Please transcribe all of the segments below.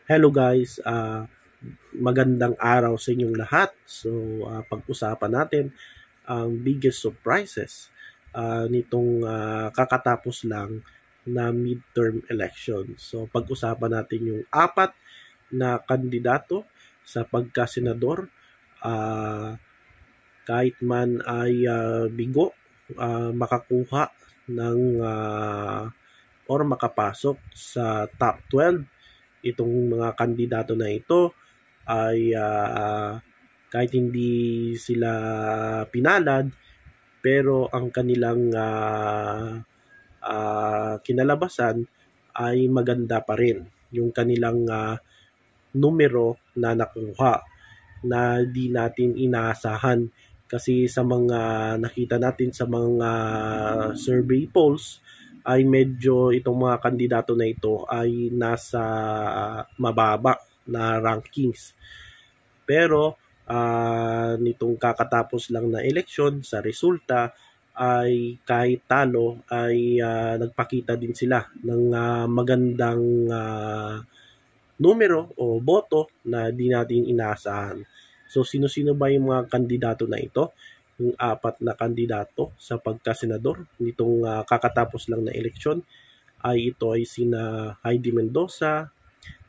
Hello guys, magandang araw sa inyong lahat. So, pag-usapan natin ang biggest surprises nitong kakatapos lang na midterm election. So, pag-usapan natin yung apat na kandidato sa pagkasenador. Uh, Kahit man ay bigo, makakuha ng or makapasok sa top 12 itong mga kandidato na ito ay kahit hindi sila pinalad pero ang kanilang kinalabasan ay maganda pa rin. Yung kanilang numero na nakuha na di natin inaasahan kasi sa mga nakita natin sa mga survey polls ay medyo itong mga kandidato na ito ay nasa mababa na rankings. Pero nitong kakatapos lang na eleksyon sa resulta ay kahit talo ay nagpakita din sila ng magandang numero o boto na di natin inaasahan. So sino-sino ba yung mga kandidato na ito? Yung apat na kandidato sa pagkasenador nitong kakatapos lang na eleksyon ay ito ay sina Heidi Mendoza,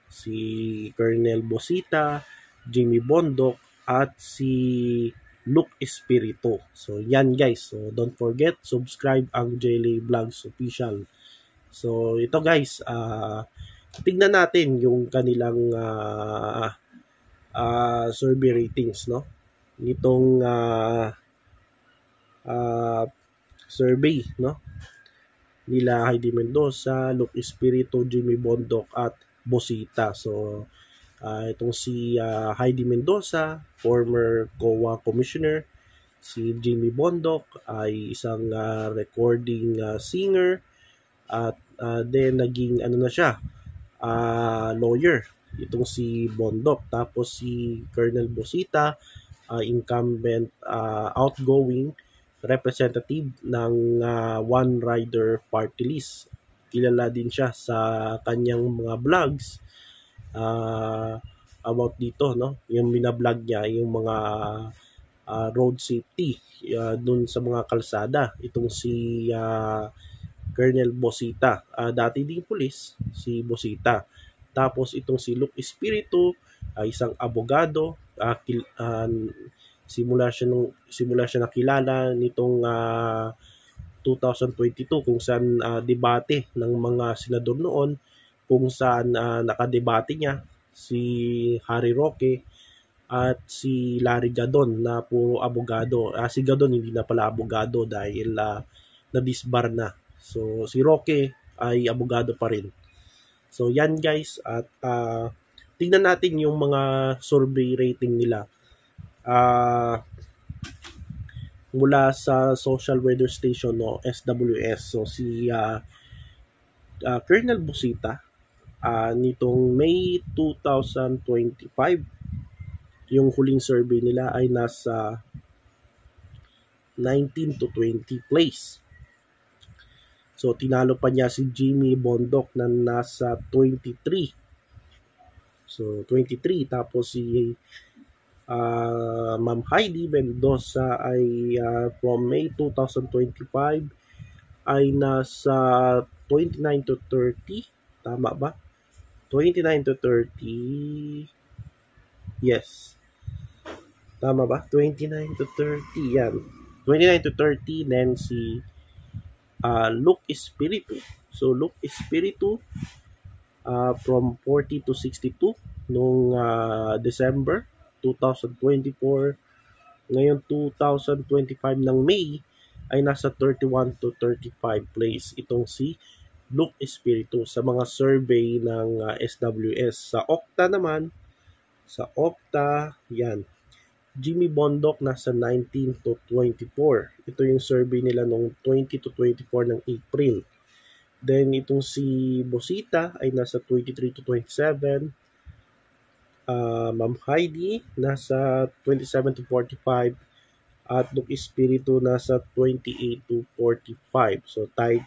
si Colonel Bosita, Jimmy Bondoc, at si Luke Espiritu. So yan guys. So don't forget, subscribe ang JLA Vlogs Official. So ito guys, tignan natin yung kanilang survey ratings, no? Nitong survey, no? Nila Heidi Mendoza, Luke Espiritu, Jimmy Bondoc, at Bosita. So, itong si Heidi Mendoza, former COA Commissioner. Si Jimmy Bondoc ay isang recording singer. At then, naging ano na siya, lawyer. Itong si Bondoc. Tapos si Colonel Bosita, incumbent outgoing representative ng One Rider Party List. Kilala din siya sa kanyang mga vlogs about dito, no? Yung binablog niya, yung mga road safety dun sa mga kalsada. Itong si Colonel Bosita, dati ding pulis, si Bosita. Tapos itong si Luke Espiritu, isang abogado, simula siya nakilala nitong 2022 kung saan debate ng mga senador noon, kung saan nakadebate niya si Harry Roque at si Larry Gadon na puro abogado. Si Gadon hindi na pala abogado dahil na-disbar na. So si Roque ay abogado pa rin. So yan guys, at tingnan natin yung mga survey rating nila. Mula sa Social Weather Station, no, SWS. So si Colonel Busita, nitong May 2025, yung huling survey nila ay nasa 19 to 20 place. So tinalo pa niya si Jimmy Bondoc na nasa 23. So 23, tapos si Ma'am Heidi Mendoza ay from May 2025 ay nasa 29 to 30. Tama ba? 29 to 30. Yes. Tama ba? 29 to 30. Yan. 29 to 30. Then si Luke Espiritu. So Luke Espiritu from 40 to 62 noong December 2024. Ngayon 2025 ng May ay nasa 31 to 35 place itong si Luke Espiritu sa mga survey ng SWS. Sa Okta naman, yan, Jimmy Bondoc nasa 19 to 24. Ito yung survey nila noong 20 to 24 ng April. Then itong si Bosita ay nasa 23 to 27. Ma'am Heidi nasa 27 to 45 at Luke Espiritu nasa 28 to 45. So tight,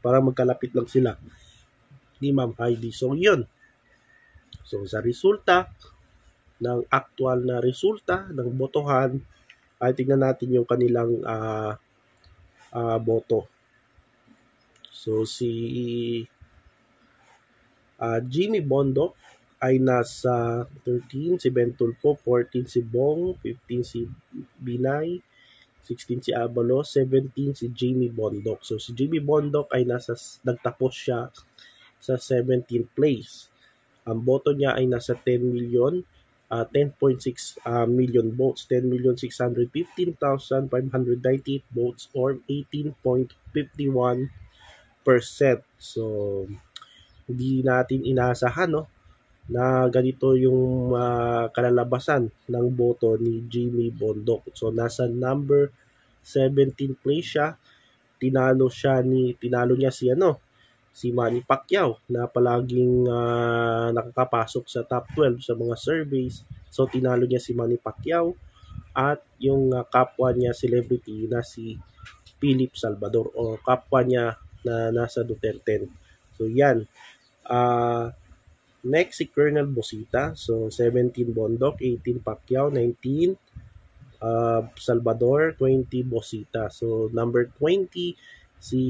para magkalapit lang sila ni Ma'am Heidi. So yun, So sa resulta, ng actual na resulta ng botohan, ay tingnan natin yung kanilang boto. So si Jimmy Bondoc ay nasa 13, si Ben Tulfo, 14 si Bong, 15 si Binay, 16 si Abalos, 17 si Jimmy Bondoc. So si Jimmy Bondoc ay nagtapos siya sa 17th place. Ang boto niya ay nasa 10 million, 10.6 million votes, 10,615,598 votes or 18.51%. So hindi natin inasahan, no, na ganito yung kalalabasan ng boto ni Jimmy Bondoc. So nasa number 17 place siya. Tinalo niya si Manny Pacquiao na palaging nakakapasok sa top 12 sa mga surveys. So tinalo niya si Manny Pacquiao at yung kapwa niya celebrity na si Philip Salvador o kapwa niya na nasa Duterte. So yan. Next si Colonel Bosita. So 17 Bondoc, 18 Pacquiao, 19 Salvador, 20 Bosita. So number 20 si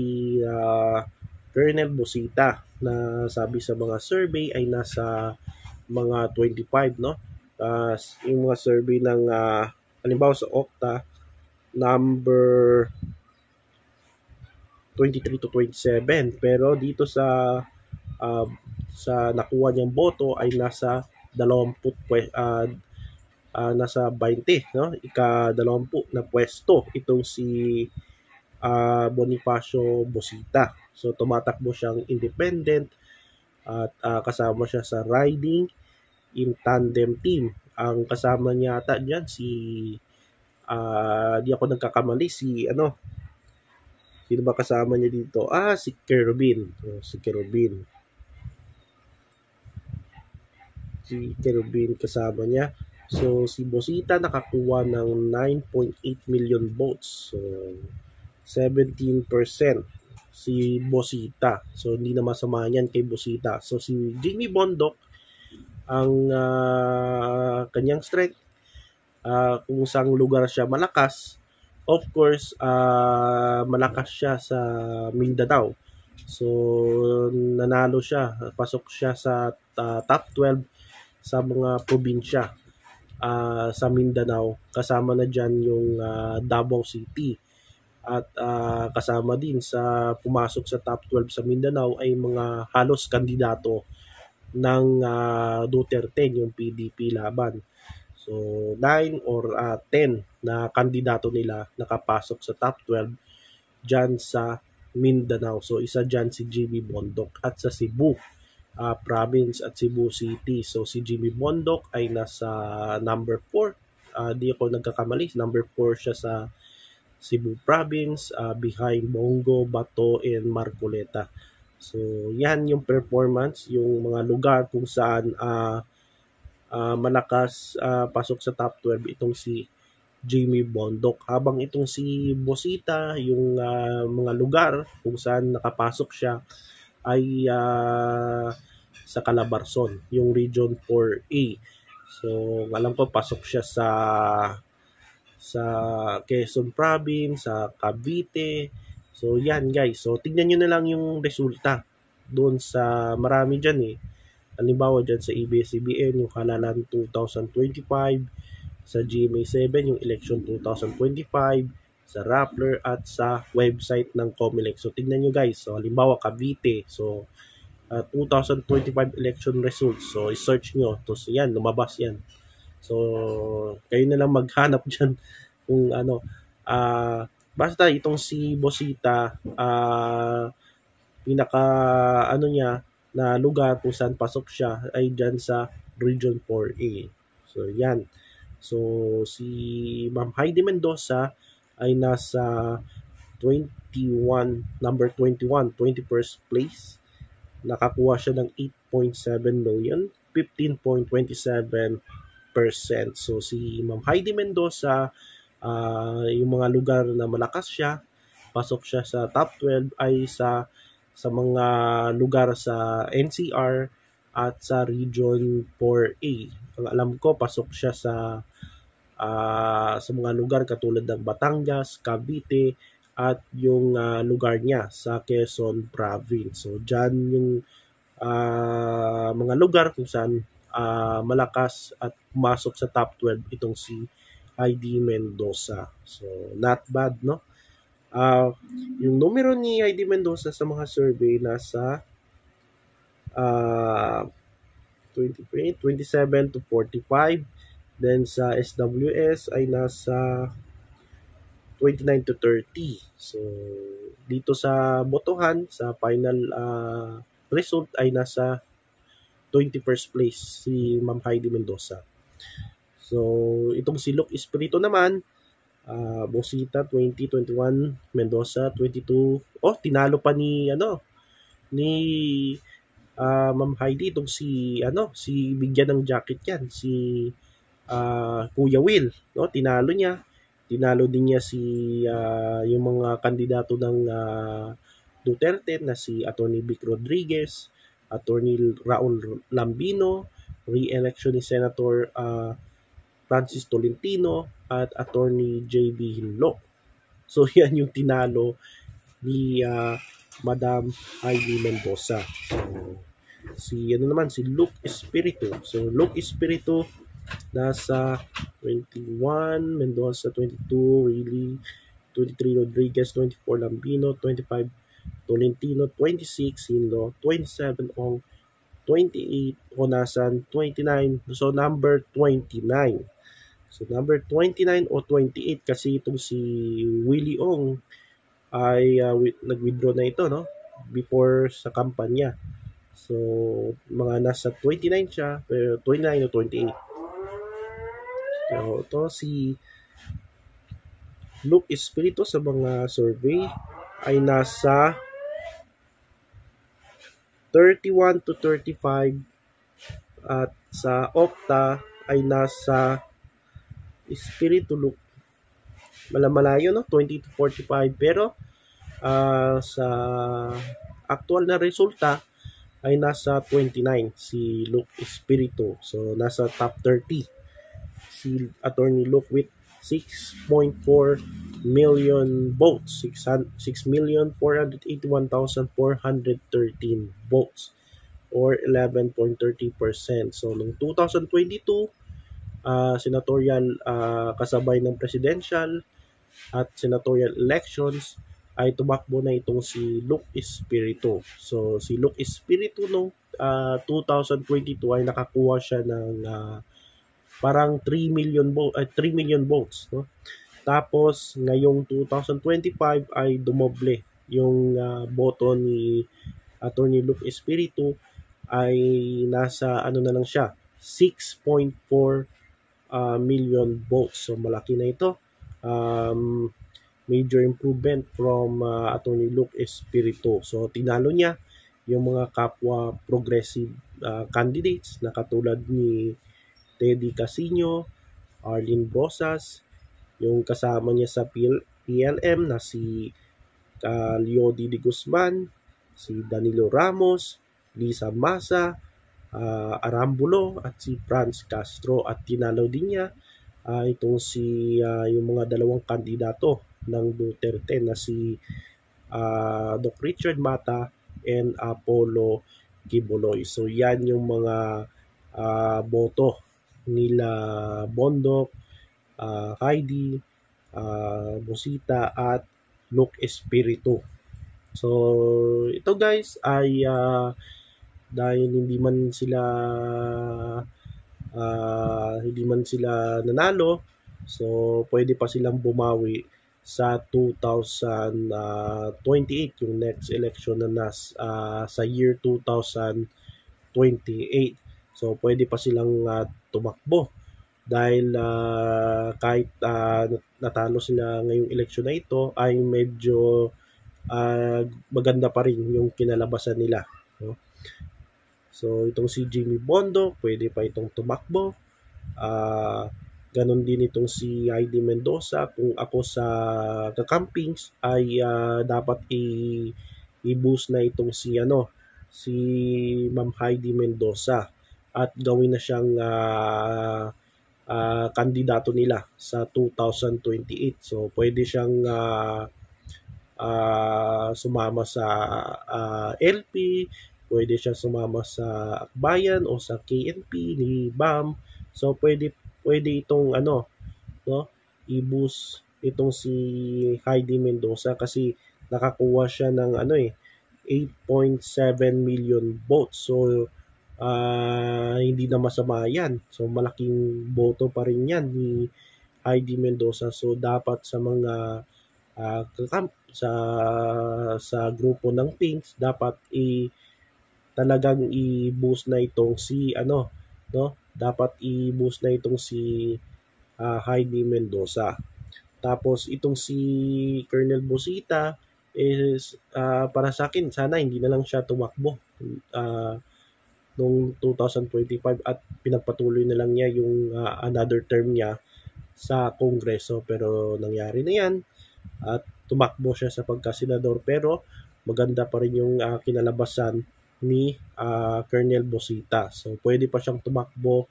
Colonel Bosita na sabi sa mga survey ay nasa mga 25, no? Yung mga survey ng halimbawa sa Okta, number 23 to 27, pero dito sa nakuha niyang boto ay nasa 20 nasa 20, no? Ika-20 na pwesto itong si Bonifacio Bosita. So tumatakbo siyang independent at kasama siya sa riding in tandem team. Ang kasama niya ata diyan si di ako nagkakamali, sino ba kasama niya dito? Si Kerubin. Si Kerubin kasama niya. So si Bosita nakakuha ng 9.8 million votes. So 17% si Bosita. So hindi na masama yan kay Bosita. So si Jimmy Bondoc, ang kanyang strength, kung saan lugar siya malakas, of course, malakas siya sa Mindanao. So nanalo siya, pasok siya sa top 12 sa mga probinsya sa Mindanao. Kasama na dyan yung Davao City. At kasama din sa pumasok sa top 12 sa Mindanao ay mga halos kandidato ng Duterte, yung PDP laban. So 9 or 10 na kandidato nila nakapasok sa top 12 dyan sa Mindanao. So isa dyan si Jimmy Bondoc at sa Cebu province at Cebu City. So si Jimmy Bondoc ay nasa number 4. Di ako nagkakamali, number 4 siya sa Cebu province, behind Bongo, Bato, and Marcoleta. So yan yung performance, yung mga lugar kung saan malakas pasok sa top 12 itong si Jimmy Bondoc. Habang itong si Bosita, yung mga lugar kung saan nakapasok siya ay sa Calabarzon, yung Region 4A. So alam ko pasok siya sa Quezon Province, sa Cavite. So yan guys. So tignan nyo na lang yung resulta doon sa marami dyan eh. Halimbawa dyan sa ABS-CBN, yung halalan 2025, sa GMA7, yung election 2025, sa Rappler at sa website ng Comelec. So tignan nyo guys. So halimbawa Cavite. So 2025 election results. So i-search nyo. Tapos yan, lumabas yan. So kayo na lang maghanap dyan kung ano. Basta itong si Bosita, pinaka niya na lugar kung saan pasok siya ay dyan sa Region 4A. So yan. So si Ma'am Heidi Mendoza ay nasa number 21st place. Nakakuha siya ng 8.7 million, 15.27%. So si Ma'am Heidi Mendoza, yung mga lugar na malakas siya, pasok siya sa top 12 ay sa mga lugar sa NCR, at sa Region 4A. Ang alam ko, pasok siya sa mga lugar katulad ng Batangas, Cavite, at yung lugar niya sa Quezon Province. So, dyan yung mga lugar kung saan malakas at pumasok sa top 12 itong si Heidi Mendoza. So, not bad, no? Yung numero ni Heidi Mendoza sa mga survey nasa 27 to 45. Then sa SWS ay nasa 29 to 30. So, dito sa botohan, sa final result ay nasa 21st place si Ma'am Heidi Mendoza. So, itong si Luke Espiritu naman, Bosita 2021, Mendoza 22. Oh, tinalo pa ni Ma'am Heidi itong si bigyan ng jacket yan, si Kuya Will, no? Tinalo niya. Tinalo din niya yung mga kandidato ng Duterte na si Attorney Vic Rodriguez, Attorney Raul Lambino, re-election ni Senator Francis Tolentino, at Attorney J.B. Hinlo. So, yan yung tinalo ni Madam Heidi Mendoza. So, si Luke Espiritu. So, Luke Espiritu nasa 21, Mendoza 22, really 23, Rodriguez 24, Lambino 25, Tolentino 26, Hinlo 27, Ong 28, Honasan 29. So number 29. So number 29 o 28 kasi itong si Willie Ong ay nag-withdraw na ito, no? Before sa kampanya. So mga nasa 29 siya, pero 29 o 28. So, ito si Luke Espiritu sa mga survey ay nasa 31 to 35 at sa Okta ay nasa Espiritu Luke malayo, no? 20 to 45, pero sa actual na resulta ay nasa 29 si Luke Espiritu. So nasa top 30 si Attorney Luke with 6.4 million votes, 6,481,413 votes, or 11.30%. So, noong 2022, senatorial kasabay ng presidential at senatorial elections, ay tumakbo na itong si Luke Espiritu. So, si Luke Espiritu noong 2022 ay nakakuha siya ng parang 3 million votes, no? Tapos ngayong 2025 ay dumoble yung boto ni Attorney Luke Espiritu, ay nasa na lang siya, 6.4 million votes. So malaki na ito. Major improvement from Attorney Luke Espiritu. So tinalo niya yung mga kapwa progressive candidates na katulad ni Teddy Casino, Arlene Brosas, yung kasama niya sa PLM na si Leody de Guzman, si Danilo Ramos, Lisa Masa, Arambulo, at si Franz Castro. At tinalo din niya itong yung mga dalawang kandidato ng Duterte na si Doc Richard Mata and Apollo Kibuloy. So yan yung mga boto nila Bondok, Heidi, Bosita, at Luke Espiritu. So ito guys ay dahil hindi man sila nanalo, so pwede pa silang bumawi sa 2028, yung next election na sa year 2028. So pwede pa silang tumakbo dahil kahit natalo sila ngayong eleksyon na ito, ay medyo maganda pa rin yung kinalabasan nila, no? So itong si Jimmy Bondo, pwede pa itong tumakbo. Ganon din itong si Heidi Mendoza. Kung ako sa campings ay dapat i-boost na itong si Ma'am Heidi Mendoza at gawin na siyang kandidato nila sa 2028. So pwede siyang sumama sa LP, pwede siya sumama sa Akbayan o sa KNP ni BAM. So pwede itong no, i-boost itong si Heidi Mendoza kasi nakakuha siya ng 8.7 million votes. So hindi na masama yan. So malaking boto pa rin yan ni Heidi Mendoza. So dapat sa mga sa grupo ng Pinks dapat talagang i-boost na itong si no, dapat i-boost na itong si Heidi Mendoza. Tapos itong si Colonel Busita is para sa akin sana hindi na lang siya tumakbo noong 2025 at pinagpatuloy na lang niya yung another term niya sa Kongreso, pero nangyari na yan at tumakbo siya sa pagkasenador, pero maganda pa rin yung kinalabasan ni Colonel Busita. So pwede pa siyang tumakbo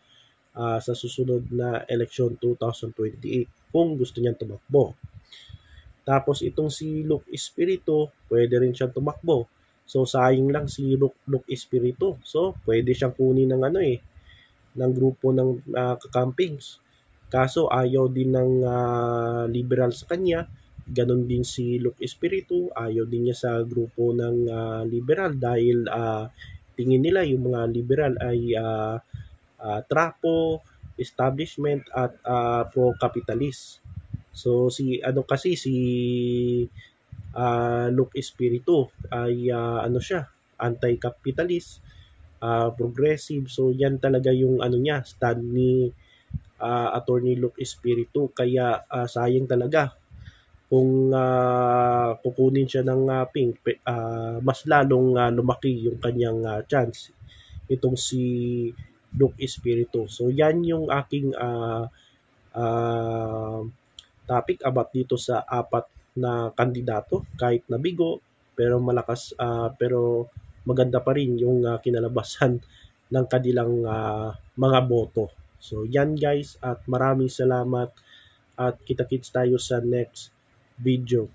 sa susunod na eleksyon 2028 kung gusto niyang tumakbo. Tapos itong si Luke Espiritu, pwede rin siyang tumakbo. So sayang lang si Luke Espiritu. So pwede siyang kunin ng ng grupo ng kakampings. Kaso ayaw din ng liberal sa kanya. Ganon din si Luke Espiritu, ayaw din niya sa grupo ng liberal dahil tingin nila yung mga liberal ay trapo, establishment at pro-capitalist. So si Luke Espiritu ay siya, anti-capitalist, progressive. So yan talaga yung niya, stand ni Attorney Luke Espiritu. Kaya sayang talaga kung kukunin siya ng Pink, mas lalong lumaki yung kanyang chance itong si Luke Espiritu. So yan yung aking topic about dito sa apat na kandidato, kahit nabigo pero malakas, pero maganda pa rin yung kinalabasan ng kanilang mga boto. So yan guys, at maraming salamat at kita-kits tayo sa next video.